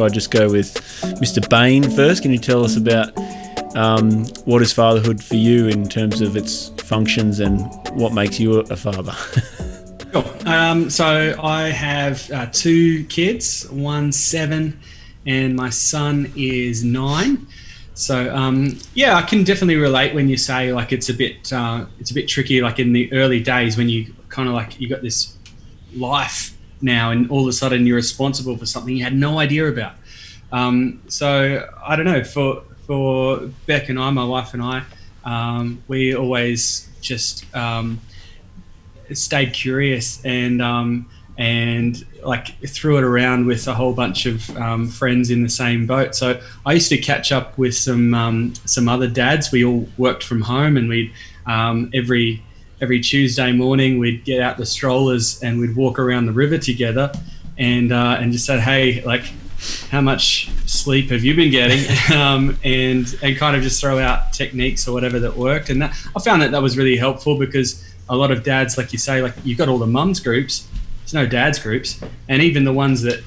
I just go with Mr. Bain first. Can you tell us about what is fatherhood for you in terms of its functions and what makes you a father? Sure. So I have 2 kids, one's 7 and my son is 9. So yeah, I can definitely relate when you say like it's a bit tricky, like in the early days when you kind of like you got this life now and all of a sudden you're responsible for something you had no idea about. So I don't know, for Beck and I, my wife and I, we always just stayed curious and like threw it around with a whole bunch of friends in the same boat. So I used to catch up with some other dads. We all worked from home, and we'd every Tuesday morning we'd get out the strollers and we'd walk around the river together, and just say, hey, like, how much sleep have you been getting? and kind of just throw out techniques or whatever that worked. And that, I found that was really helpful, because a lot of dads, like you say, like you've got all the mums groups, there's no dads groups, and even the ones that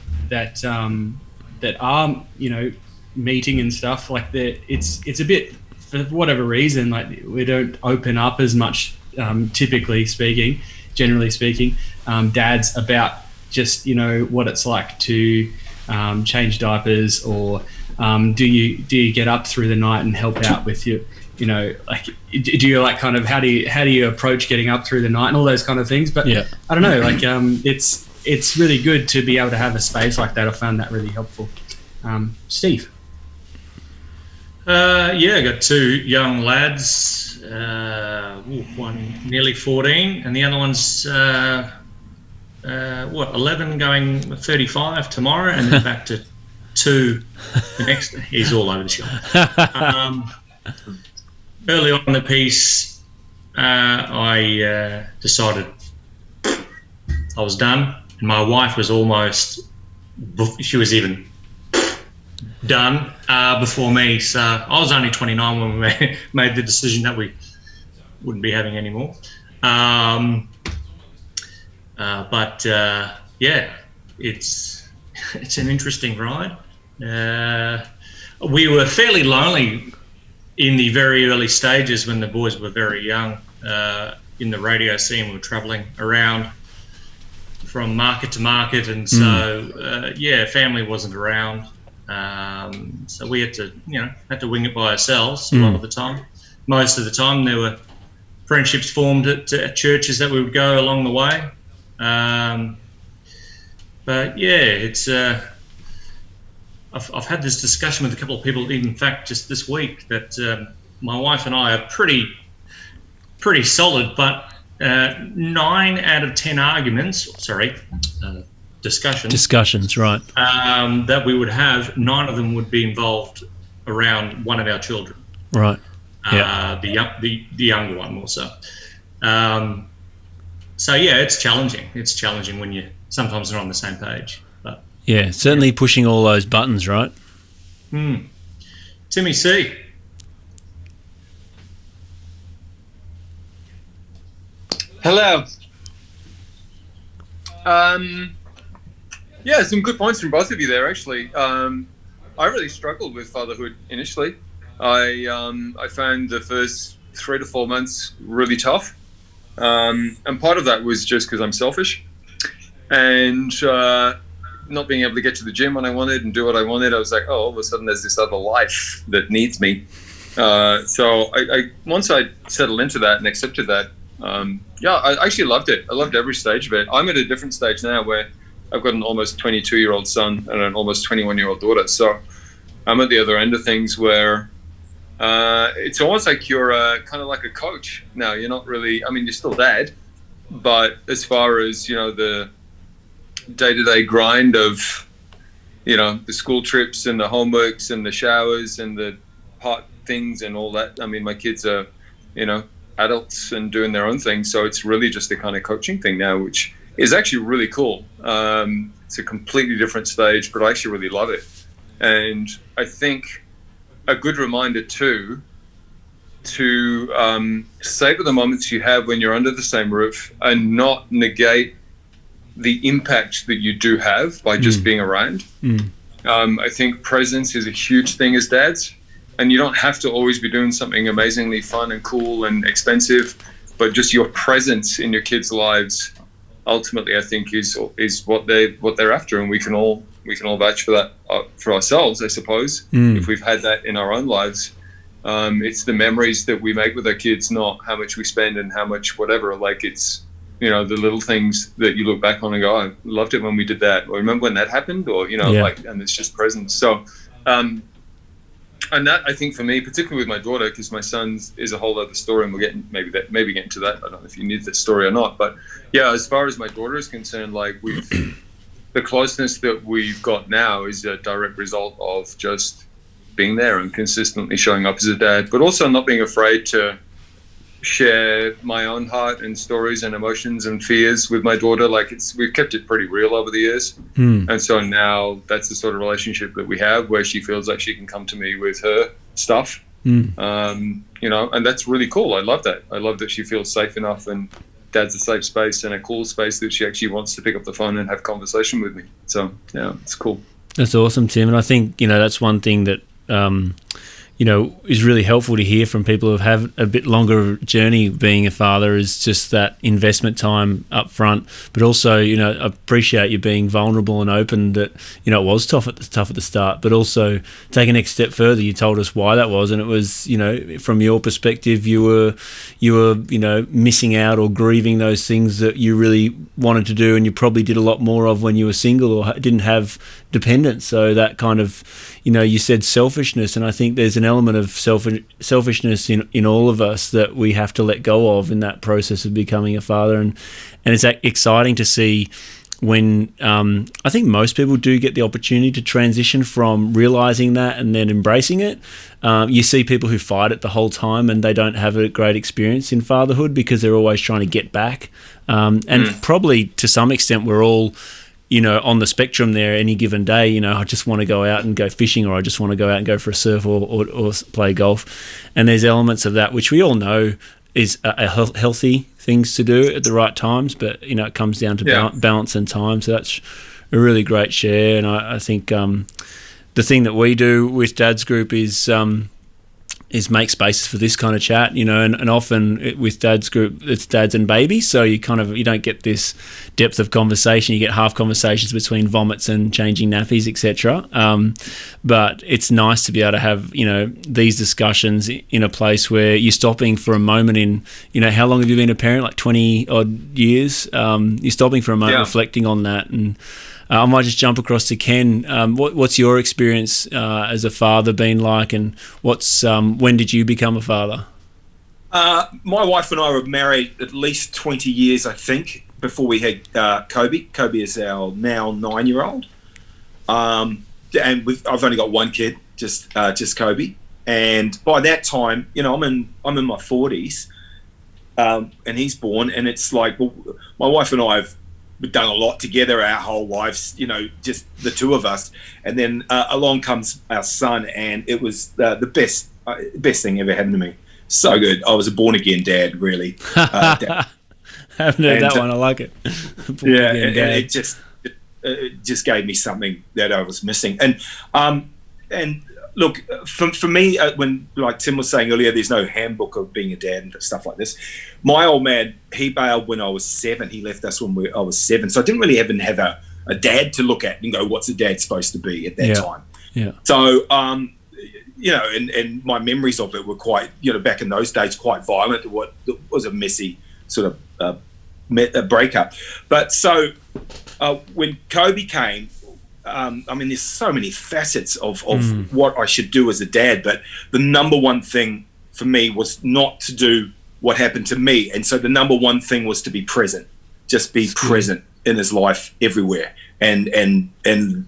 are, you know, meeting and stuff, like it's a bit, for whatever reason, like we don't open up as much, generally speaking, dads, about just, you know, what it's like to change diapers, or do you get up through the night and help out with your, you know, like, do you like kind of how do you approach getting up through the night and all those kind of things? But yeah, I don't know, like it's really good to be able to have a space like that. I found that really helpful. Steve? Yeah, I got 2 young lads, one nearly 14 and the other one's 11 going 35 tomorrow, and then back to 2 the next. He's all over the shop. Early on in the piece, I decided I was done, and my wife was she was even done before me. So I was only 29 when we made the decision that we wouldn't be having any more. But yeah, it's an interesting ride. We were fairly lonely in the very early stages when the boys were very young, in the radio scene. We were travelling around from market to market, and so yeah, family wasn't around, so we had to wing it by ourselves a lot of the time. Most of the time there were friendships formed at churches that we would go along the way, but yeah, it's I've had this discussion with a couple of people, in fact, just this week, that my wife and I are pretty solid, but 9 out of 10 discussions, right, that we would have, 9 of them would be involved around one of our children, right? Yeah, the younger one more so. So yeah, it's challenging. It's challenging when you sometimes not on the same page. But yeah, certainly pushing all those buttons, right? Timmy C. Hello. Yeah, some good points from both of you there, actually. I really struggled with fatherhood initially. I found the first 3 to 4 months really tough. And part of that was just because I'm selfish. And not being able to get to the gym when I wanted and do what I wanted, I was like, oh, all of a sudden there's this other life that needs me. So I once I settled into that and accepted that, yeah, I actually loved it. I loved every stage of it. I'm at a different stage now where I've got an almost 22-year-old son and an almost 21-year-old daughter. So I'm at the other end of things where it's almost like you're kind of like a coach now. You're not really, I mean, you're still dad, but as far as, you know, the day-to-day grind of, you know, the school trips and the homeworks and the showers and the hot things and all that. I mean, my kids are, you know, adults and doing their own thing. So it's really just a kind of coaching thing now, which is actually really cool. It's a completely different stage, but I actually really love it. And I think a good reminder too, to savor the moments you have when you're under the same roof and not negate the impact that you do have by just being around. I think presence is a huge thing as dads, and you don't have to always be doing something amazingly fun and cool and expensive, but just your presence in your kids' lives, ultimately, I think is what they're after, and we can all vouch for that for ourselves, I suppose, if we've had that in our own lives. It's the memories that we make with our kids, not how much we spend and how much whatever. Like, it's, you know, the little things that you look back on and go, I loved it when we did that, or remember when that happened, or, you know, like, and it's just presence. So, and that, I think, for me, particularly with my daughter, because my son is a whole other story, and we'll get maybe get into that. I don't know if you need that story or not, but yeah, as far as my daughter is concerned, like, the closeness that we've got now is a direct result of just being there and consistently showing up as a dad, but also not being afraid to share my own heart and stories and emotions and fears with my daughter. Like, we've kept it pretty real over the years. And so now that's the sort of relationship that we have, where she feels like she can come to me with her stuff. You know, and that's really cool. I love that. I love that she feels safe enough, and Dad's a safe space and a cool space that she actually wants to pick up the phone and have conversation with me. So yeah, it's cool. That's awesome, Tim. And I think, you know, that's one thing that you know, is really helpful to hear from people who have a bit longer journey being a father, is just that investment time up front. But also, you know, I appreciate you being vulnerable and open, that, you know, it was tough at the start, but also take a next step further. You told us why that was, and it was, you know, from your perspective, you were, you know, missing out or grieving those things that you really wanted to do, and you probably did a lot more of when you were single or didn't have dependence. So that kind of, you know, you said selfishness, and I think there's an element of selfishness in all of us that we have to let go of in that process of becoming a father. And it's exciting to see when I think most people do get the opportunity to transition from realizing that and then embracing it. You see people who fight it the whole time, and they don't have a great experience in fatherhood because they're always trying to get back. And probably to some extent we're all, you know, on the spectrum there. Any given day, you know, I just want to go out and go fishing, or I just want to go out and go for a surf or play golf. And there's elements of that which we all know is a healthy things to do at the right times, but, you know, it comes down to balance and time. So that's a really great share. And I think the thing that we do with Dad's Group is make spaces for this kind of chat, you know, and often with Dad's Group, it's dads and babies, so you don't get this depth of conversation. You get half conversations between vomits and changing nappies, etc. But it's nice to be able to have, you know, these discussions in a place where you're stopping for a moment in, you know, how long have you been a parent? Like 20 odd years. You're stopping for a moment, reflecting on that. And I might just jump across to Ken. What's your experience as a father been like, and when did you become a father? My wife and I were married at least 20 years, I think, before we had Kobe. Kobe is our now 9-year-old, and I've only got one kid, just Kobe. And by that time, you know, I'm in my 40s, and he's born, and it's like, well, my wife and I have. We've done a lot together our whole lives, you know, just the two of us. And then along comes our son, and it was the best thing ever happened to me. So good. I was a born-again dad, really. Dad. I haven't heard that one. I like it. And it just gave me something that I was missing. And look, for me, when, like Tim was saying earlier, there's no handbook of being a dad and stuff like this. My old man, he bailed when I was 7. He left us when I was 7. So I didn't really even have a dad to look at and go, what's a dad supposed to be at that time? Yeah. So, you know, and my memories of it were quite, you know, back in those days, quite violent. What was a messy sort of breakup. But so when Kobe came, I mean, there's so many facets of what I should do as a dad, but the number one thing for me was not to do what happened to me. And so the number one thing was to be present, just be present in his life everywhere, and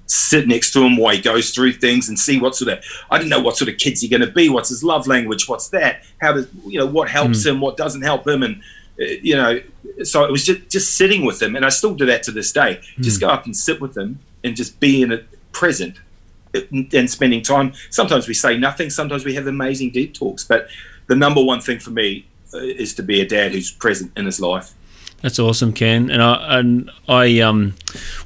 sit next to him while he goes through things and see what sort of, I didn't know what sort of kid's he going to be, what's his love language, what's that, how does, you know, what helps him, what doesn't help him. And, you know, so it was just sitting with him. And I still do that to this day, just go up and sit with him and just be in it, present, and spending time. Sometimes we say nothing, sometimes we have amazing deep talks, but the number one thing for me is to be a dad who's present in his life. That's awesome, Ken. And I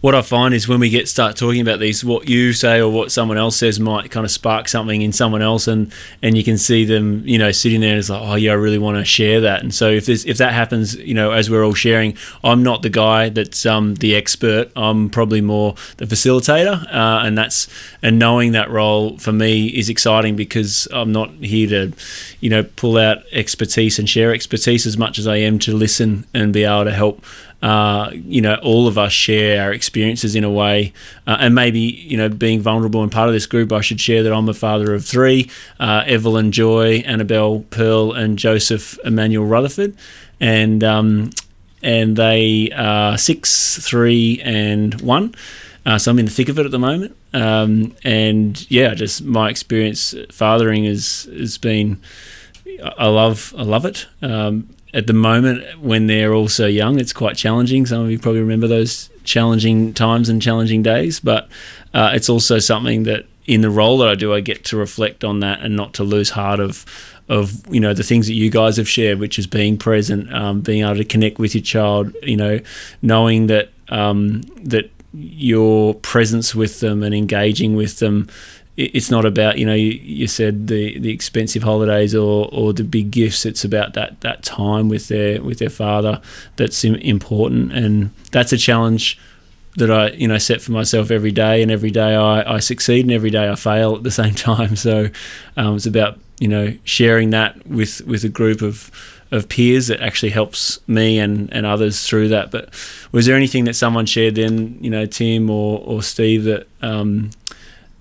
what I find is when we start talking about these, what you say or what someone else says might kind of spark something in someone else, and you can see them, sitting there and it's like, oh yeah, I really want to share that. And so if that happens, as we're all sharing, I'm not the guy that's the expert. I'm probably more the facilitator, and knowing that role for me is exciting because I'm not here to, pull out expertise and share expertise as much as I am to listen and be able to help all of us share our experiences in a way, and maybe being vulnerable and part of this group. I should share that I'm a father of 3, Evelyn Joy, Annabelle Pearl, and Joseph Emmanuel Rutherford, and they are 6, 3, and 1. So I'm in the thick of it at the moment, and yeah, just my experience fathering has been. I love it. At the moment, when they're all so young, it's quite challenging. Some of you probably remember those challenging times and challenging days, but it's also something that in the role that I do, I get to reflect on that and not to lose heart of the things that you guys have shared, which is being present, being able to connect with your child, knowing that that your presence with them and engaging with them. It's not about, you said the expensive holidays or the big gifts. It's about that time with their father that's important, and that's a challenge that I set for myself every day. And every day I succeed, and every day I fail at the same time. So it's about sharing that with a group of peers that actually helps me and others through that. But was there anything that someone shared then, Tim or Steve, that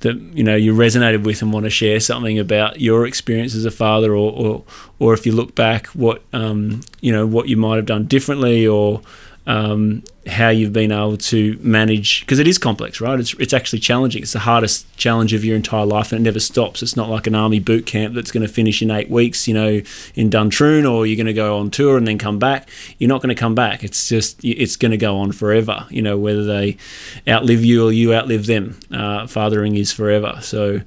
you resonated with and want to share something about your experience as a father, or if you look back, what what you might have done differently, or how you've been able to manage, because it is complex, right? It's actually challenging. It's the hardest challenge of your entire life, and it never stops. It's not like an army boot camp that's going to finish in 8 weeks, in Duntroon, or you're going to go on tour and then come back. You're not going to come back. It's going to go on forever, whether they outlive you or you outlive them. Fathering is forever. So,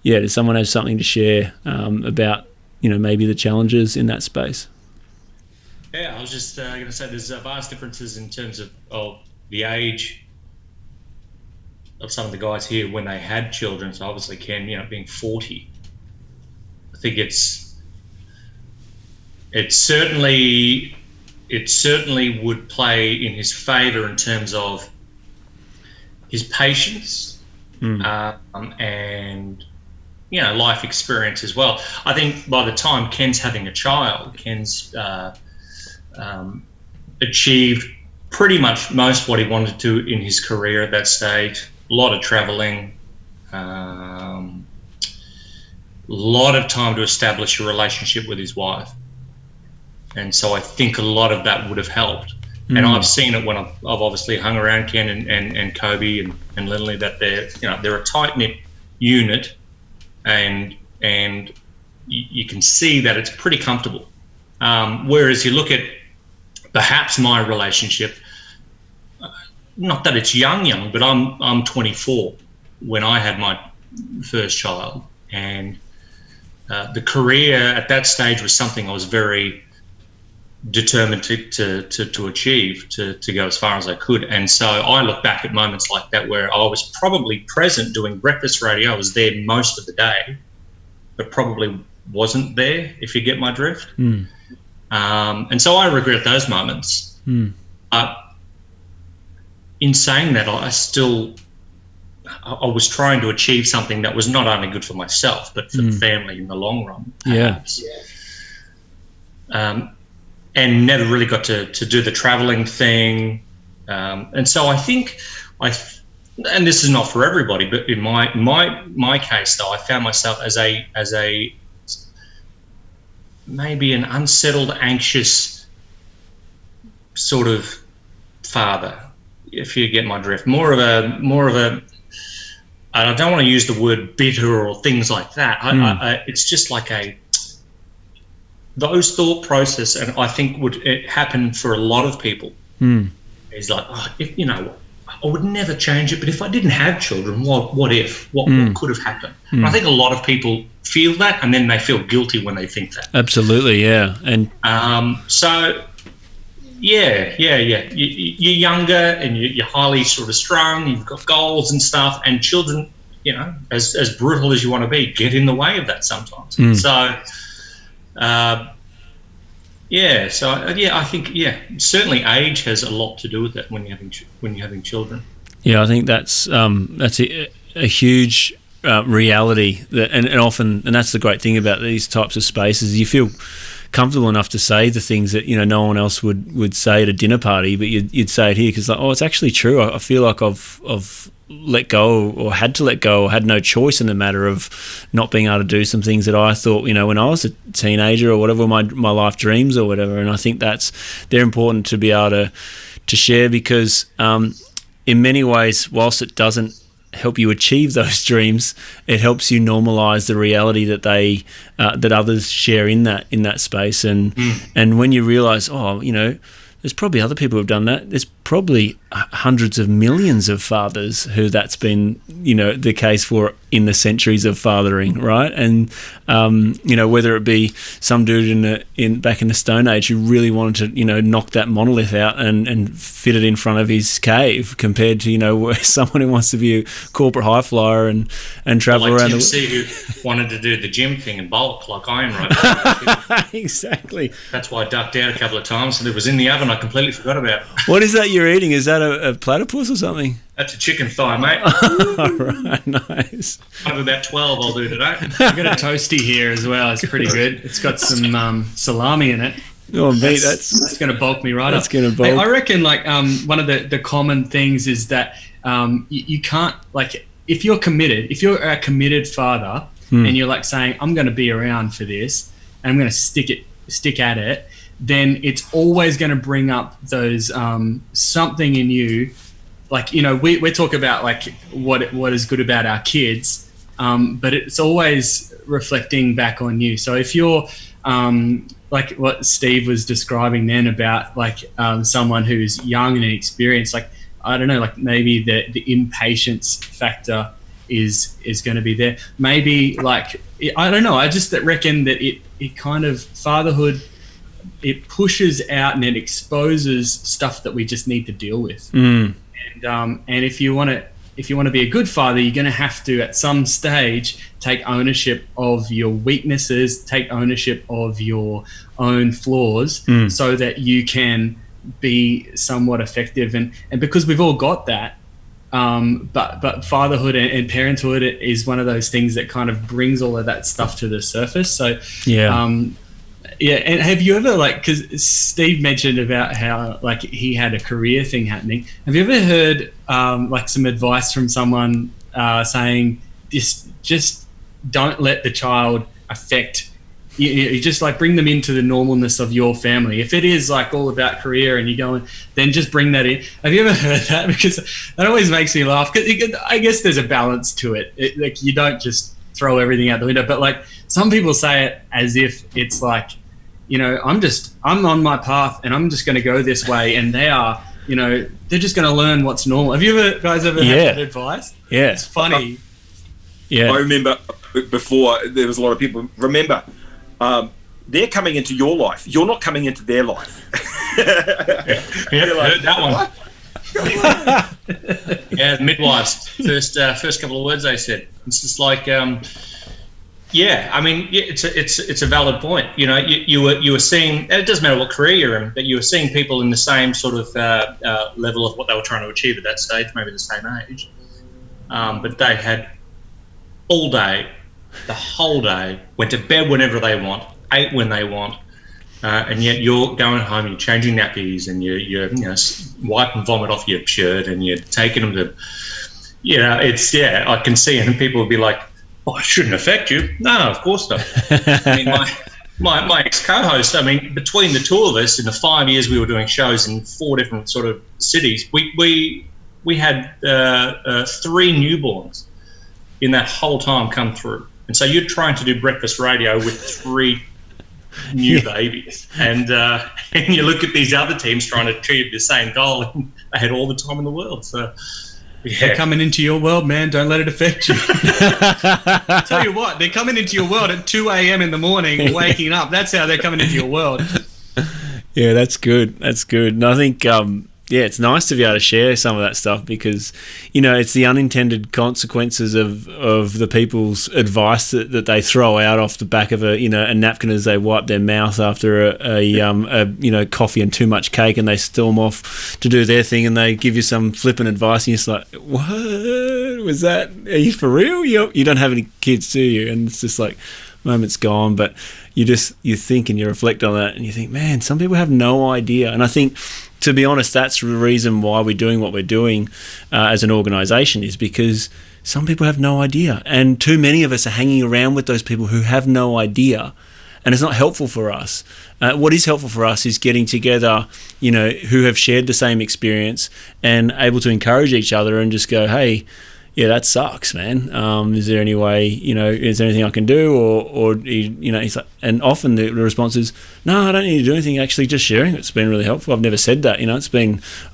yeah, does someone have something to share about, maybe the challenges in that space? Yeah, I was just going to say there's vast differences in terms of the age of some of the guys here when they had children. So obviously Ken, being 40, I think it certainly would play in his favour in terms of his patience and life experience as well. I think by the time Ken's having a child, Ken's achieved pretty much most what he wanted to in his career at that stage. A lot of traveling, a lot of time to establish a relationship with his wife, and so I think a lot of that would have helped. And I've seen it when I've obviously hung around Ken and Kobe and Lindley, that they're a tight-knit unit, and you can see that it's pretty comfortable. Whereas you look at perhaps my relationship, not that it's young, but I'm 24 when I had my first child, and the career at that stage was something I was very determined to achieve, to go as far as I could. And so I look back at moments like that where I was probably present doing breakfast radio. I was there most of the day, but probably wasn't there, if you get my drift. And so I regret those moments. In saying that, I was trying to achieve something that was not only good for myself, but for the family in the long run. Perhaps. And never really got to do the traveling thing. And so I think and this is not for everybody, but in my case though, I found myself as a maybe an unsettled, anxious sort of father, if you get my drift. More of a I don't want to use the word bitter or things like that. It's just like those thought process, and I think it happen for a lot of people. It's like, I would never change it, but if I didn't have children, what could have happened? I think a lot of people feel that, and then they feel guilty when they think that. Absolutely, yeah. And so Yeah. You're younger and you're highly sort of strung. You've got goals and stuff, and children, you know, as brutal as you want to be, get in the way of that sometimes. So, I think certainly age has a lot to do with that when you're having children. Yeah, I think that's a huge reality and often, and that's the great thing about these types of spaces. You feel comfortable enough to say the things that, you know, no one else would say at a dinner party, but you'd say it here because, like, it's actually true. I feel like I've let go or had to let go or had no choice in the matter of not being able to do some things that I thought, you know, when I was a teenager or whatever, my life dreams or whatever. And I think they're important to be able to share because in many ways, whilst it doesn't help you achieve those dreams, it helps you normalize the reality that that others share in that space. And when you realize, oh, you know, there's probably other people who've done that. There's probably hundreds of millions of fathers who that's been, you know, the case for in the centuries of fathering, right? And you know, whether it be some dude back in the Stone Age who really wanted to, you know, knock that monolith out and fit it in front of his cave, compared to, you know, someone who wants to be a corporate high flyer and travel around Tim C, who wanted to do the gym thing and bulk like I am right now. Exactly. That's why I ducked out a couple of times and it was in the oven. I completely forgot about. What is that you're eating? Is that a platypus or something? That's a chicken thigh, mate. All right, nice. I have about 12 I'll do today. I've got a toasty here as well. It's pretty good. It's got some salami in it. Oh, mate, that's going to bulk me right up. That's going to bulk. Hey, I reckon, like, one of the common things is that you can't, like, if you're a committed father and you're like saying, I'm going to be around for this and I'm going to stick at it, then it's always going to bring up those something in you. Like, you know, we talk about like what is good about our kids, but it's always reflecting back on you. So if you're like what Steve was describing then about like someone who's young and inexperienced, like, I don't know, like maybe the impatience factor is going to be there. Maybe like, I don't know. I just reckon that it kind of, fatherhood, it pushes out and it exposes stuff that we just need to deal with. And if you want to be a good father, you're going to have to at some stage take ownership of your weaknesses, take ownership of your own flaws, so that you can be somewhat effective. And because we've all got that, but fatherhood and parenthood is one of those things that kind of brings all of that stuff to the surface. So yeah, and have you ever, like, because Steve mentioned about how, like, he had a career thing happening. Have you ever heard, like, some advice from someone saying, just don't let the child affect you, just, like, bring them into the normalness of your family. If it is, like, all about career and you're going, then just bring that in. Have you ever heard that? Because that always makes me laugh. Because I guess there's a balance to it. Like, you don't just throw everything out the window. But, like, some people say it as if it's like, you know, I'm on my path and I'm just going to go this way, and they are, you know, they're just going to learn what's normal. Have you guys ever had that advice? Yeah. It's funny. I remember before there was a lot of people, remember, they're coming into your life. You're not coming into their life. Yeah, like, heard that one. Yeah, midwives. First couple of words they said. It's just like, yeah, I mean, it's a valid point. You know, you were seeing, it doesn't matter what career you're in, but you were seeing people in the same sort of level of what they were trying to achieve at that stage, maybe the same age. But they had all day, the whole day, went to bed whenever they want, ate when they want, and yet you're going home, you're changing nappies, and you're you know, wiping vomit off your shirt, and you're taking them to, you know, it's, yeah, I can see it, and people will be like, oh, it shouldn't affect you. No, of course not. I mean, my ex-co-host, I mean, between the two of us, in the 5 years we were doing shows in 4 different sort of cities, we had 3 newborns in that whole time come through. And so you're trying to do breakfast radio with 3 new babies. And you look at these other teams trying to achieve the same goal, and they had all the time in the world. So, yeah. They're coming into your world, man. Don't let it affect you. I'll tell you what, they're coming into your world at 2 a.m. in the morning, waking up. That's how they're coming into your world. Yeah, that's good. That's good. And I think, it's nice to be able to share some of that stuff because, it's the unintended consequences of the people's advice that they throw out off the back of a napkin as they wipe their mouth after a coffee and too much cake, and they storm off to do their thing, and they give you some flippant advice, and you're just like, what was that? Are you for real? You don't have any kids, do you? And it's just like, moment's gone, but you think and you reflect on that, and you think, man, some people have no idea. And I think, to be honest, that's the reason why we're doing what we're doing as an organisation, is because some people have no idea, and too many of us are hanging around with those people who have no idea, and it's not helpful for us. What is helpful for us is getting together, who have shared the same experience and able to encourage each other and just go, hey, yeah, that sucks, man. Is there any way, is there anything I can do? Or he's like, and often the response is, no, I don't need to do anything. Actually, just sharing it's been really helpful. I've never said that.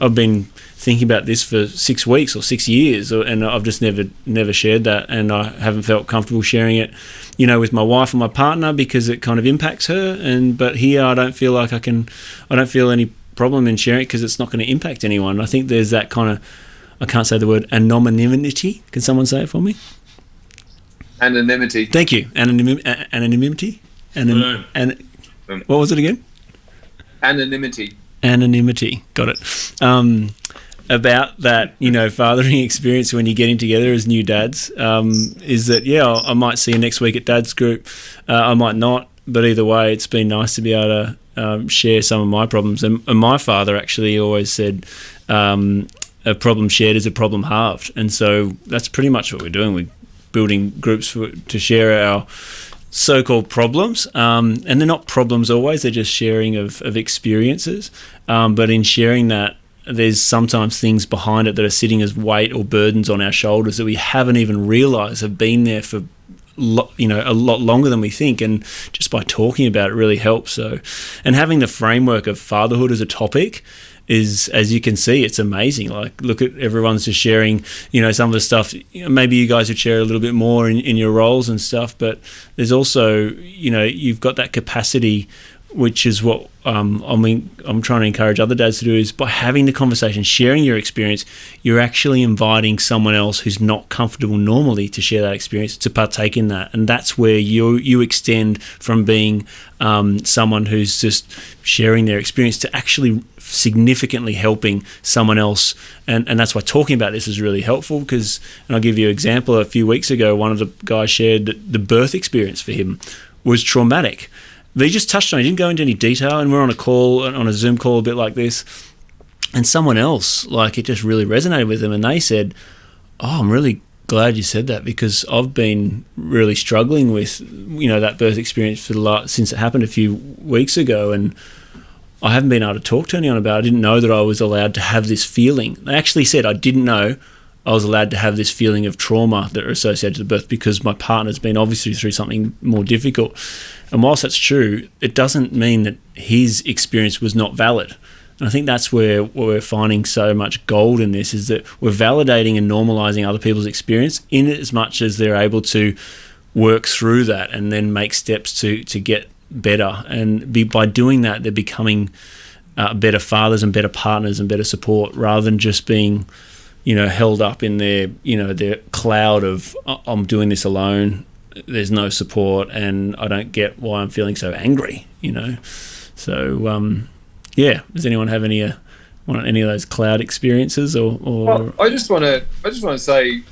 I've been thinking about this for 6 weeks or 6 years, and I've just never shared that, and I haven't felt comfortable sharing it, with my wife and my partner because it kind of impacts her. But here, I don't feel like I don't feel any problem in sharing it because it's not going to impact anyone. I think there's that kind of, I can't say the word anonymity. Can someone say it for me? Anonymity. Thank you. Anonymity. What was it again? Anonymity. Got it. About that, fathering experience when you're getting together as new dads, is that, I might see you next week at Dad's group. I might not, but either way, it's been nice to be able to share some of my problems. And my father actually always said, a problem shared is a problem halved, and so that's pretty much what we're doing. We're building groups to share our so-called problems, and they're not problems always, they're just sharing of experiences, but in sharing that, there's sometimes things behind it that are sitting as weight or burdens on our shoulders that we haven't even realised have been there for a lot longer than we think, and just by talking about it really helps. So, and having the framework of fatherhood as a topic is, as you can see, it's amazing. Like, look at everyone's just sharing, some of the stuff. Maybe you guys would share a little bit more in your roles and stuff, but there's also, you've got that capacity, which is what I'm trying to encourage other dads to do, is by having the conversation, sharing your experience, you're actually inviting someone else who's not comfortable normally to share that experience to partake in that. And that's where you extend from being someone who's just sharing their experience to actually significantly helping someone else. And that's why talking about this is really helpful, because, and I'll give you an example. A few weeks ago, one of the guys shared that the birth experience for him was traumatic. But he just touched on it. He didn't go into any detail, and we're on a Zoom call a bit like this, and someone else, it just really resonated with them, and they said, oh, I'm really glad you said that, because I've been really struggling with, that birth experience since it happened a few weeks ago, and I haven't been able to talk to anyone about it. I didn't know that I was allowed to have this feeling. They actually said I didn't know I was allowed to have this feeling of trauma that are associated with birth, because my partner's been obviously through something more difficult. And whilst that's true, it doesn't mean that his experience was not valid. And I think that's where we're finding so much gold in this, is that we're validating and normalizing other people's experience in as much as they're able to work through that and then make steps to get better. And by doing that, they're becoming better fathers and better partners and better support, rather than just being held up in their cloud of, I'm doing this alone, there's no support, and I don't get why I'm feeling so angry, So, does anyone have any of those cloud experiences? Well, I just want to say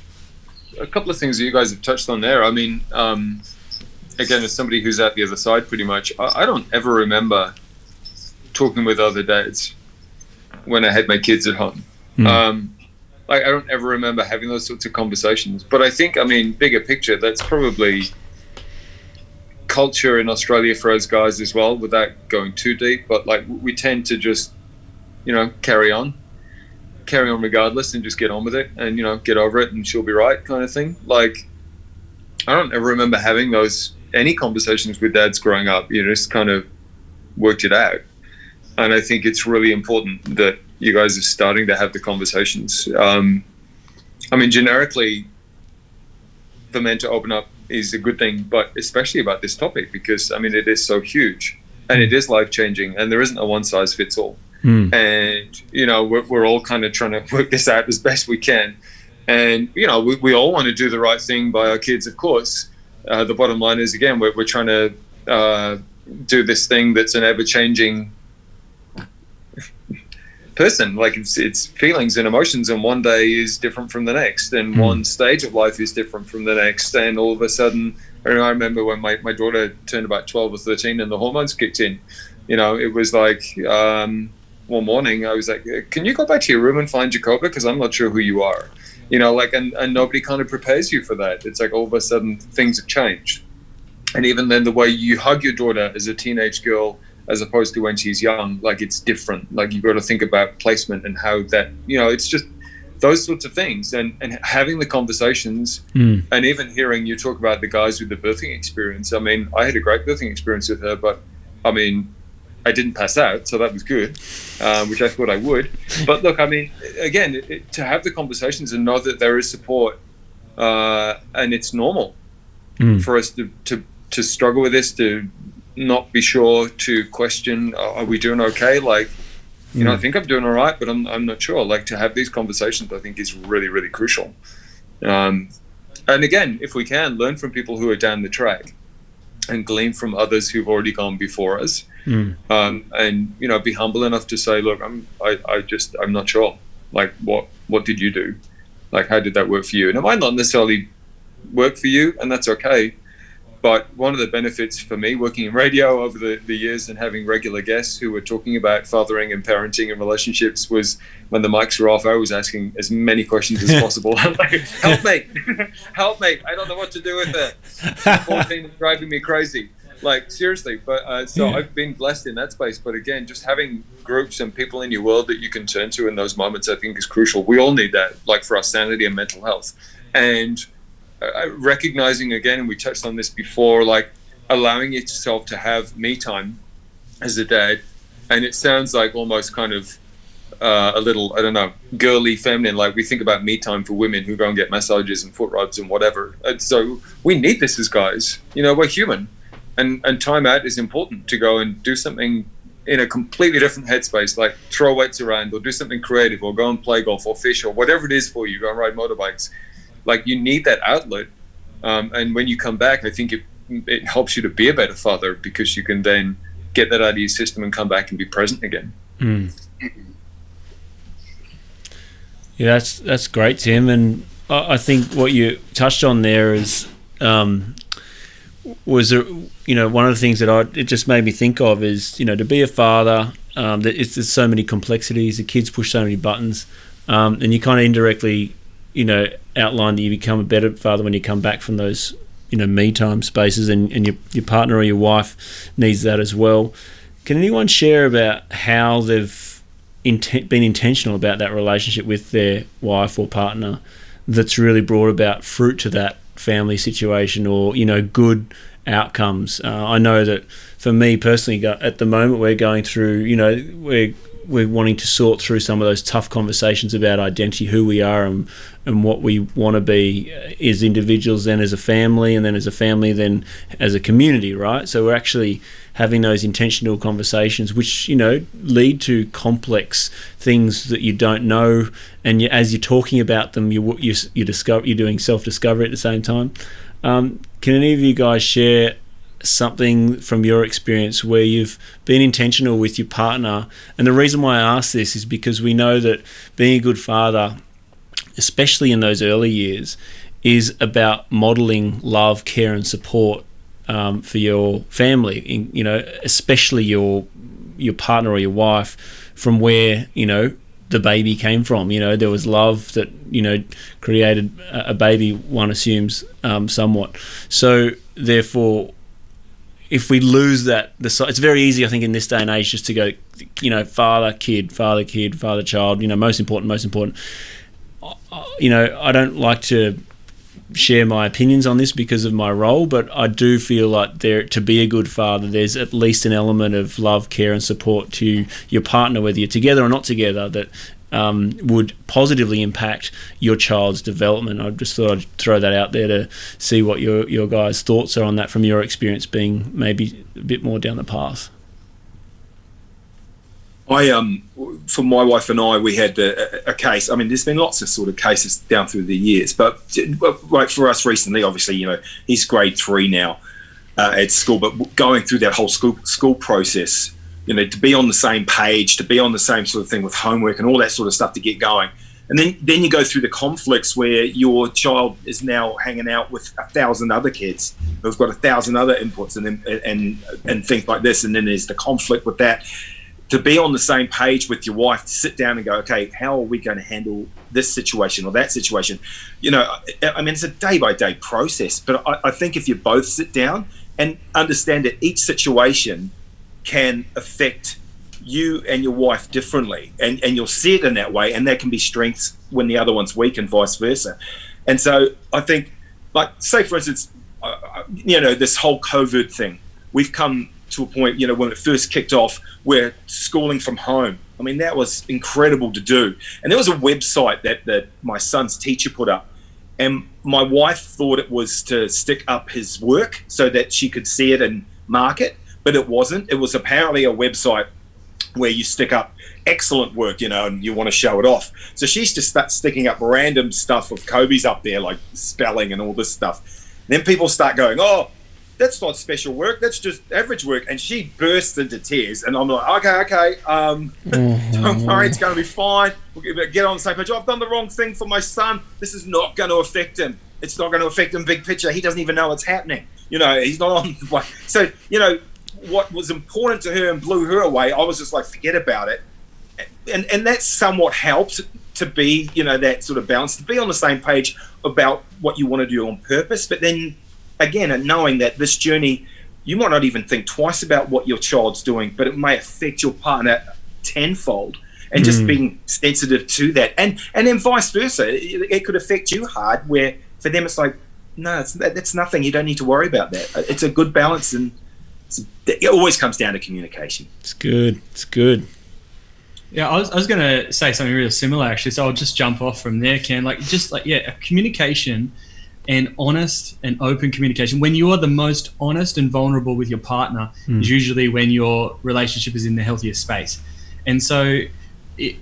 a couple of things that you guys have touched on there. I mean, again, as somebody who's at the other side, pretty much, I don't ever remember talking with other dads when I had my kids at home. I don't ever remember having those sorts of conversations. But I think, bigger picture, that's probably culture in Australia for us guys as well, without going too deep. But we tend to just, carry on regardless, and just get on with it, and get over it, and she'll be right, kind of thing. I don't ever remember having any conversations with dads growing up. Just kind of worked it out. And I think it's really important that you guys are starting to have the conversations. Generically, for men to open up is a good thing, but especially about this topic, because it is so huge. and it is life changing, and there isn't a one size fits all. And we're all kind of trying to work this out as best we can, and we all want to do the right thing by our kids, of course. The bottom line is, again, we're trying to do this thing that's an ever changing person. Like it's feelings and emotions, and one day is different from the next, and one stage of life is different from the next, and all of a sudden, I remember when my daughter turned about 12 or 13 and the hormones kicked in. It was like one morning I was like, can you go back to your room and find Jacoba, because I'm not sure who you are, and nobody kind of prepares you for that. It's like all of a sudden things have changed. And even then, the way you hug your daughter as a teenage girl as opposed to when she's young, like it's different. Like you've got to think about placement and how that, it's just those sorts of things, and having the conversations, and even hearing you talk about the guys with the birthing experience. I mean, I had a great birthing experience with her, but I mean, I didn't pass out, so that was good, which I thought I would. But look, I mean, again, to have the conversations and know that there is support, and it's normal for us to struggle with this, to not be sure, to question, are we doing okay? Like, I think I'm doing all right, but I'm not sure. Like, to have these conversations, I think is really, really crucial. And again, if we can, learn from people who are down the track and glean from others who've already gone before us. And, be humble enough to say, look, I'm not sure. Like, what did you do? Like, how did that work for you? And it might not necessarily work for you, and that's okay. But one of the benefits for me working in radio over the years and having regular guests who were talking about fathering and parenting and relationships was when the mics were off, I was asking as many questions as possible. Like, help me, I don't know what to do with it. 14 is driving me crazy. Like, seriously. But I've been blessed in that space. But again, just having groups and people in your world that you can turn to in those moments, I think is crucial. We all need that, like for our sanity and mental health. And recognizing, again, and we touched on this before, like allowing yourself to have me time as a dad. And it sounds like almost kind of a little, I don't know, girly, feminine. Like we think about me time for women who go and get massages and foot rubs and whatever. And so we need this as guys. We're human, and time out is important to go and do something in a completely different headspace, like throw weights around or do something creative or go and play golf or fish or whatever it is for you, go and ride motorbikes. Like you need that outlet, and when you come back, I think it helps you to be a better father, because you can then get that out of your system and come back and be present again. Yeah, that's great, Tim. And I think what you touched on there is was there, one of the things that it just made me think of is to be a father. There's so many complexities. The kids push so many buttons, and you kind of indirectly outline that you become a better father when you come back from those, me time spaces, and your partner or your wife needs that as well. Can anyone share about how they've been intentional about that relationship with their wife or partner that's really brought about fruit to that family situation, or, good outcomes? I know that for me personally, at the moment, we're going through, we're wanting to sort through some of those tough conversations about identity, who we are and what we want to be as individuals, then as a family, and then as a family, then as a community, right? So we're actually having those intentional conversations, which, lead to complex things that you don't know. And as you're talking about them, you discover, you're doing self-discovery at the same time. Can any of you guys share something from your experience where you've been intentional with your partner? And the reason why I ask this is because we know that being a good father, especially in those early years, is about modeling love, care and support for your family, especially your partner or your wife, from where the baby came from. There was love that created a baby, one assumes, somewhat. So therefore, if we lose that, it's very easy, I think, in this day and age just to go, father, kid, father, child, most important. I don't like to share my opinions on this because of my role, but I do feel like to be a good father, there's at least an element of love, care and support to your partner, whether you're together or not together, that would positively impact your child's development. I just thought I'd throw that out there to see what your guys' thoughts are on that from your experience, being maybe a bit more down the path. For my wife and I, we had a case. I mean, there's been lots of sort of cases down through the years, but like for us recently, obviously, he's grade 3 now at school, but going through that whole school process, to be on the same page, to be on the same sort of thing with homework and all that sort of stuff to get going. And then you go through the conflicts where your child is now hanging out with 1,000 other kids who've got 1,000 other inputs and things like this. And then there's the conflict with that. To be on the same page with your wife, to sit down and go, okay, how are we going to handle this situation or that situation? I mean, it's a day-by-day process. But I think if you both sit down and understand that each situation can affect you and your wife differently, and you'll see it in that way, and there can be strengths when the other one's weak and vice versa. And so I think, like, say for instance, this whole COVID thing, we've come to a point, when it first kicked off, where schooling from home, I mean, that was incredible to do. And there was a website that my son's teacher put up, and my wife thought it was to stick up his work so that she could see it and mark it, but it wasn't. It was apparently a website where you stick up excellent work, and you want to show it off. So she's just sticking up random stuff of Kobe's up there, like spelling and all this stuff. And then people start going, oh, that's not special work, that's just average work. And she bursts into tears, and I'm like, okay, don't worry, it's going to be fine. We'll get on the same page. I've done the wrong thing for my son. This is not going to affect him. It's not going to affect him big picture. He doesn't even know it's happening. He's not on. So, what was important to her and blew her away, I was just like, forget about it. And that somewhat helped to be, that sort of balance, to be on the same page about what you want to do on purpose. But then again, and knowing that this journey, you might not even think twice about what your child's doing, but it may affect your partner tenfold, and just being sensitive to that. And then vice versa, it could affect you hard, where for them it's like, no, that's nothing. You don't need to worry about that. It's a good balance, and it always comes down to communication. It's good. Yeah, I was going to say something really similar, actually. So I'll just jump off from there, Ken. Communication and honest and open communication. When you are the most honest and vulnerable with your partner is usually when your relationship is in the healthiest space. And so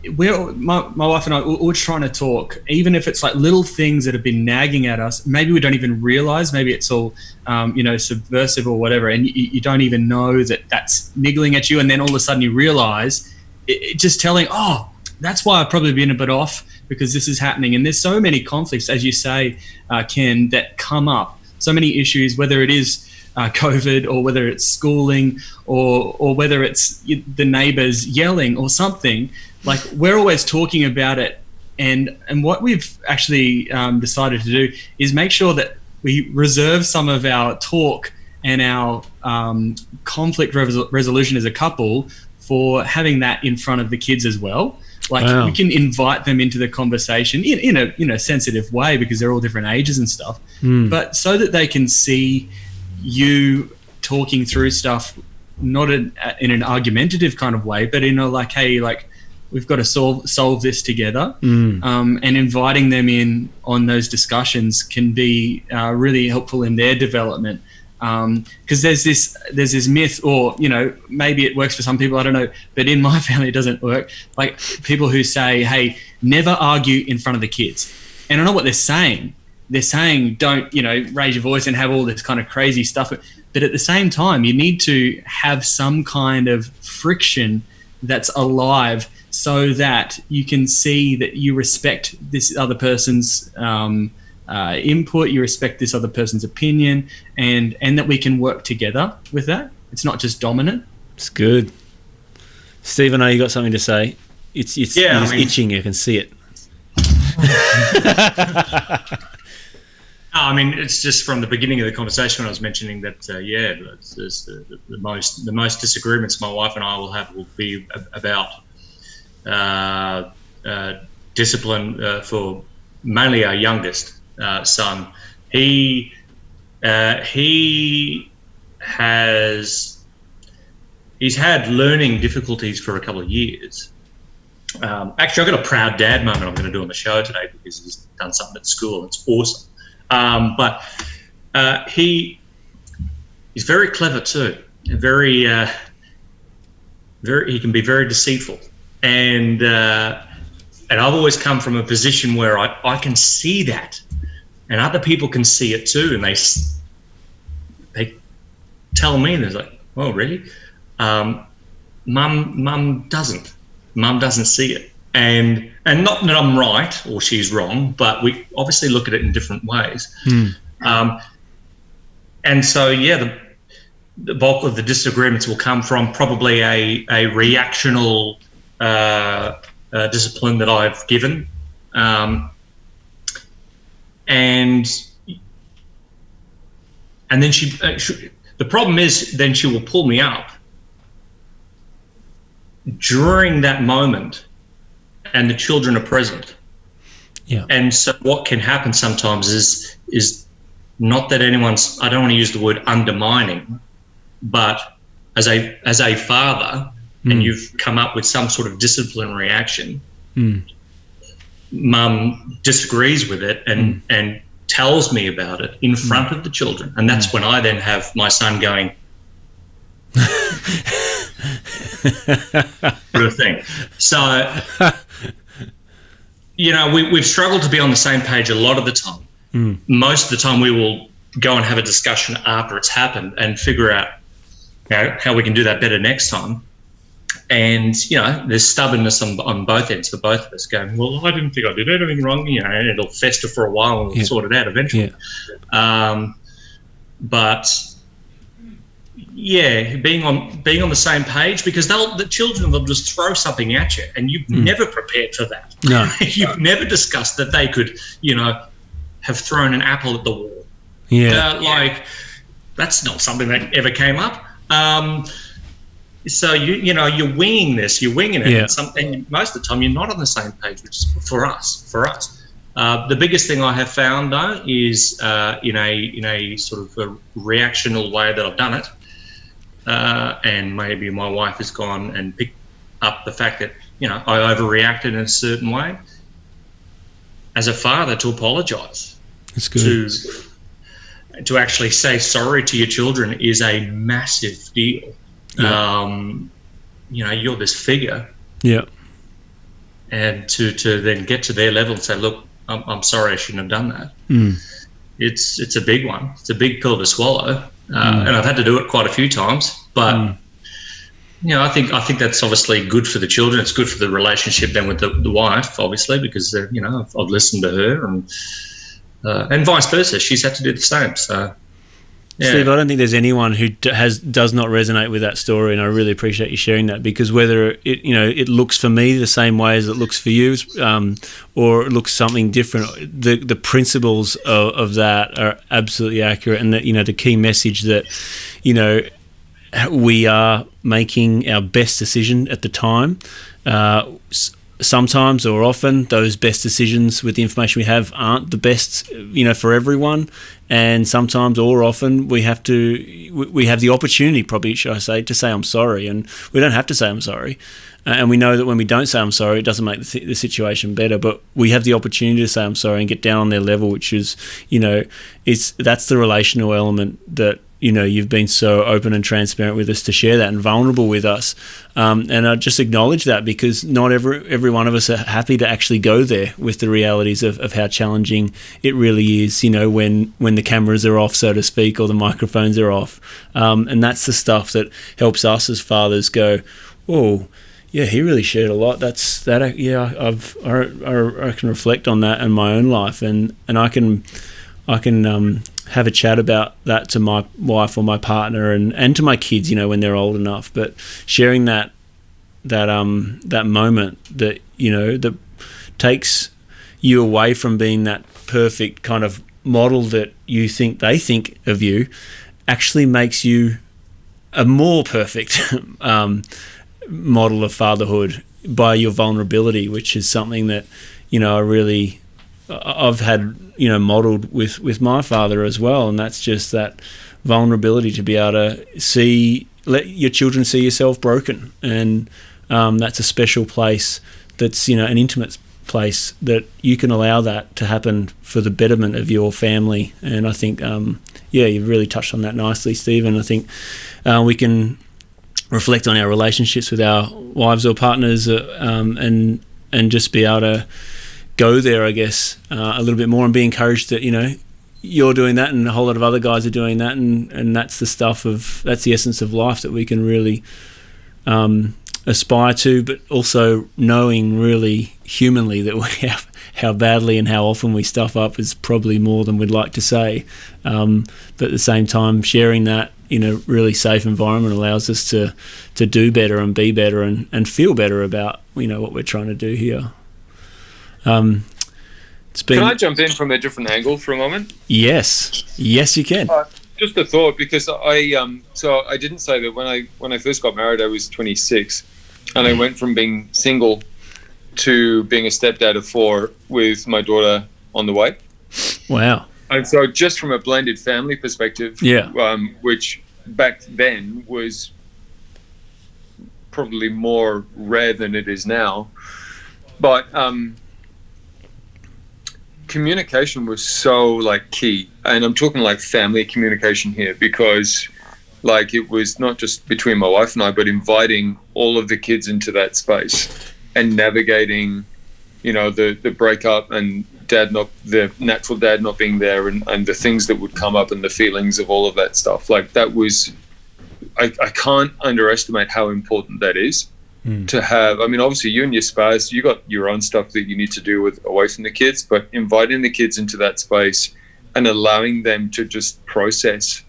my wife and I, we're trying to talk, even if it's like little things that have been nagging at us. Maybe we don't even realize, maybe it's all, subversive or whatever, and you don't even know that that's niggling at you. And then all of a sudden you realize just telling, oh, that's why I've probably been a bit off, because this is happening. And there's so many conflicts, as you say, Ken, that come up. So many issues, whether it is COVID, or whether it's schooling, or whether it's the neighbors yelling or something. Like, we're always talking about it. And what we've actually decided to do is make sure that we reserve some of our talk and our conflict resolution as a couple for having that in front of the kids as well. We can invite them into the conversation in a sensitive way, because they're all different ages and stuff, but so that they can see you talking through stuff, not in an argumentative kind of way, but in a hey, we've got to solve this together. And inviting them in on those discussions can be really helpful in their development. Because there's this myth, or maybe it works for some people, I don't know, but in my family it doesn't work. Like, people who say, hey, never argue in front of the kids, and I know what they're saying. They're saying don't raise your voice and have all this kind of crazy stuff, but at the same time you need to have some kind of friction that's alive, so that you can see that you respect this other person's input, you respect this other person's opinion, and that we can work together with that. It's not just dominant. It's good. Steve, I know you got something to say. It's itching. You can see it. It's just from the beginning of the conversation when I was mentioning that. The most disagreements my wife and I will be about discipline for mainly our youngest son. He's had learning difficulties for a couple of years. Actually, I've got a proud dad moment I'm going to do on the show today, because he's done something at school. It's awesome. But he's very clever too. Very he can be very deceitful, and I've always come from a position where I can see that, and other people can see it too, and they tell me, and they're like, "Oh, really? Mum doesn't see it." And not that I'm right or she's wrong, but we obviously look at it in different ways. And so, the bulk of the disagreements will come from probably a reactional discipline that I've given. And then the problem is then she will pull me up during that moment, and the children are present. Yeah. And so what can happen sometimes is not that anyone's, I don't want to use the word undermining, but as a father, and you've come up with some sort of disciplinary action, mum disagrees with it and tells me about it in front of the children. And that's when I then have my son going, sort of thing. So, we've struggled to be on the same page a lot of the time. Most of the time we will go and have a discussion after it's happened and figure out how we can do that better next time. And, there's stubbornness on both ends for both of us going, well, I didn't think I did anything wrong, and it'll fester for a while and we'll sort it out eventually. Yeah. But being on the same page, because the children will just throw something at you, and you've never prepared for that. No. You've never discussed that they could, have thrown an apple at the wall. Yeah. That's not something that ever came up. So you're winging this, you're winging it, and most of the time you're not on the same page, which is for us. The biggest thing I have found though is in a sort of a reactional way that I've done it, and maybe my wife has gone and picked up the fact that I overreacted in a certain way. As a father, to apologise, that's good. To actually say sorry to your children is a massive deal. Yeah. You're this figure. Yeah. And to then get to their level and say, look, I'm sorry, I shouldn't have done that. It's a big one. It's a big pill to swallow. And I've had to do it quite a few times. But I think that's obviously good for the children. It's good for the relationship then with the wife, obviously, because I've listened to her and vice versa. She's had to do the same. So. Yeah. Steve, I don't think there's anyone who does not resonate with that story, and I really appreciate you sharing that, because whether it looks for me the same way as it looks for you, or it looks something different, the principles of that are absolutely accurate, and that the key message that we are making our best decision at the time. Sometimes or often those best decisions with the information we have aren't the best for everyone, and sometimes or often we have the opportunity, probably should I say, to say I'm sorry, and we don't have to say I'm sorry, and we know that when we don't say I'm sorry, it doesn't make the situation better, but we have the opportunity to say I'm sorry and get down on their level, which is that's the relational element that you've been so open and transparent with us to share that, and vulnerable with us. And I just acknowledge that, because not every one of us are happy to actually go there with the realities of how challenging it really is, when the cameras are off, so to speak, or the microphones are off. And that's the stuff that helps us as fathers go, oh, yeah, he really shared a lot. I can reflect on that in my own life, and I can have a chat about that to my wife or my partner and to my kids, when they're old enough. But sharing that moment that that takes you away from being that perfect kind of model that you think they think of you, actually makes you a more perfect model of fatherhood by your vulnerability, which is something that I've had modeled with my father as well, and that's just that vulnerability to be able to let your children see yourself broken, and that's a special place. That's an intimate place that you can allow that to happen for the betterment of your family. And I think you've really touched on that nicely, Steve. And I think we can reflect on our relationships with our wives or partners, and just be able to go there, I guess, a little bit more, and be encouraged that, you know, you're doing that and a whole lot of other guys are doing that, and that's that's the essence of life that we can really aspire to, but also knowing really humanly that we have how badly and how often we stuff up is probably more than we'd like to say, but at the same time sharing that in a really safe environment allows us to do better and be better and feel better about, you know, what we're trying to do here. Can I jump in from a different angle for a moment? Yes you can. Just a thought, because I didn't say that when I first got married I was 26, and I went from being single to being a stepdad of 4 with my daughter on the way. Wow. And so just from a blended family perspective, which back then was probably more rare than it is now, but communication was so like key. And I'm talking like family communication here, because like it was not just between my wife and I, but inviting all of the kids into that space and navigating, you know, the breakup and the natural dad not being there, and the things that would come up and the feelings of all of that stuff. Like that was, I can't underestimate how important that is to have. I mean, obviously you and your spouse, you got your own stuff that you need to do with away from the kids, but inviting the kids into that space and allowing them to just process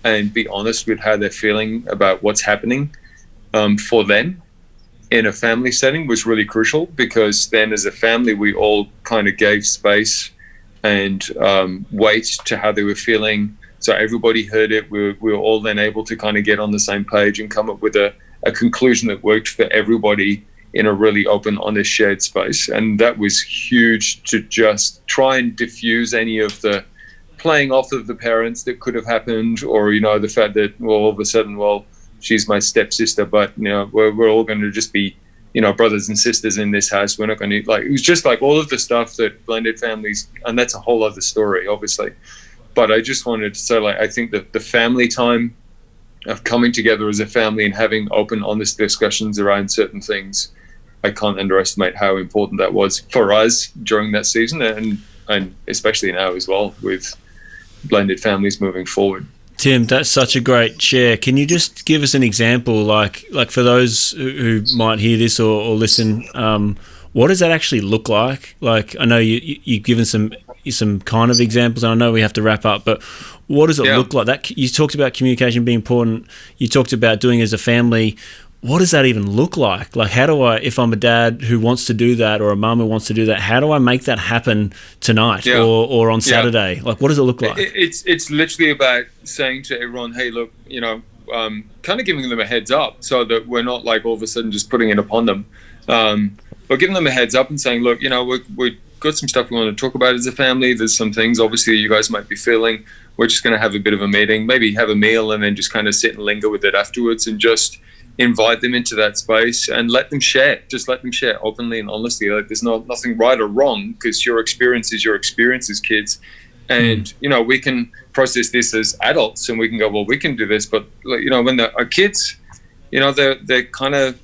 and be honest with how they're feeling about what's happening for them in a family setting was really crucial, because then as a family we all kind of gave space and weight to how they were feeling, so everybody heard it. We were all then able to kind of get on the same page and come up with a conclusion that worked for everybody in a really open, honest, shared space. And that was huge, to just try and diffuse any of the playing off of the parents that could have happened, or, you know, the fact that, well, all of a sudden, well, she's my stepsister, but, you know, we're all going to just be, you know, brothers and sisters in this house. We're not going to, like, it was just like all of the stuff that blended families, and that's a whole other story, obviously. But I just wanted to say, like, I think that the family time of coming together as a family and having open, honest discussions around certain things, I can't underestimate how important that was for us during that season, and especially now as well with blended families moving forward. Tim, that's such a great share. Can you just give us an example, like for those who might hear this or listen, what does that actually look like? Like, I know you've given some kind of examples, and I know we have to wrap up, but what does it look like? That you talked about communication being important. You talked about doing it as a family. What does that even look like? Like, how do I, if I'm a dad who wants to do that, or a mum who wants to do that, how do I make that happen tonight or on Saturday? Like, what does it look like? It's literally about saying to everyone, hey, look, you know, kind of giving them a heads up, so that we're not like all of a sudden just putting it upon them. But giving them a heads up and saying, look, you know, we've got some stuff we want to talk about as a family. There's some things, obviously, you guys might be feeling. We're just going to have a bit of a meeting, maybe have a meal, and then just kind of sit and linger with it afterwards, and just invite them into that space and let them share. Just let them share openly and honestly. Like, there's nothing right or wrong, because your experience is your experience as kids. And, you know, we can process this as adults and we can go, well, we can do this. But, you know, when our kids, you know, they're kind of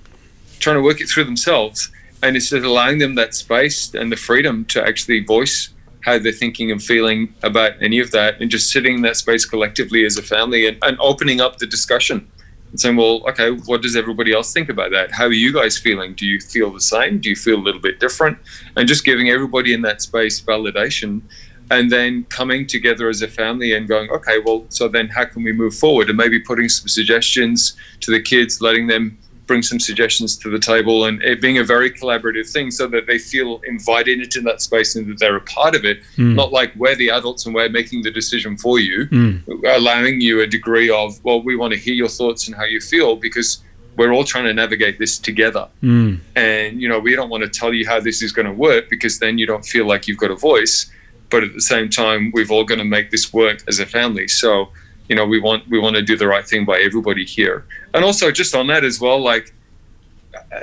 trying to work it through themselves. And it's just allowing them that space and the freedom to actually voice how they're thinking and feeling about any of that, and just sitting in that space collectively as a family and opening up the discussion and saying, well, okay, what does everybody else think about that? How are you guys feeling? Do you feel the same? Do you feel a little bit different? And just giving everybody in that space validation, and then coming together as a family and going, okay, well, so then how can we move forward? And maybe putting some suggestions to the kids, letting them bring some suggestions to the table, and it being a very collaborative thing, so that they feel invited into that space and that they're a part of it, not like we're the adults and we're making the decision for you, allowing you a degree of, well, we want to hear your thoughts and how you feel, because we're all trying to navigate this together. And, you know, we don't want to tell you how this is going to work, because then you don't feel like you've got a voice, but at the same time, we've all got to make this work as a family. So, you know, we want to do the right thing by everybody here. And also, just on that as well, like,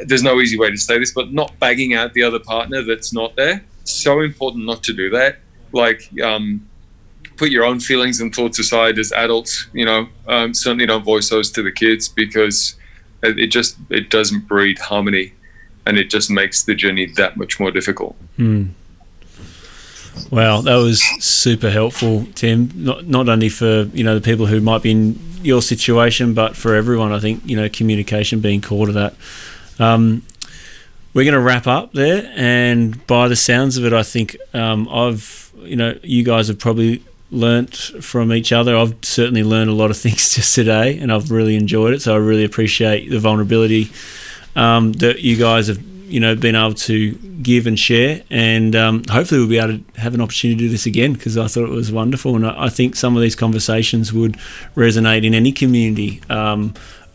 there's no easy way to say this, but not bagging out the other partner that's not there. So important not to do that. Like, put your own feelings and thoughts aside as adults, you know, certainly don't voice those to the kids, because it doesn't breed harmony, and it just makes the journey that much more difficult. Wow, that was super helpful, Tim. Not only for the people who might be in your situation, but for everyone. I think communication being core to that. We're going to wrap up there, and by the sounds of it, I think you guys have probably learnt from each other. I've certainly learned a lot of things just today, and I've really enjoyed it. So I really appreciate the vulnerability that you guys have been able to give and share, and hopefully we'll be able to have an opportunity to do this again, because I thought it was wonderful, and I think some of these conversations would resonate in any community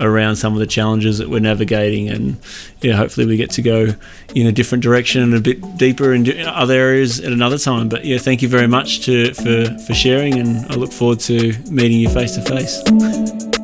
around some of the challenges that we're navigating, and hopefully we get to go in a different direction and a bit deeper in other areas at another time. But thank you very much for sharing, and I look forward to meeting you face to face.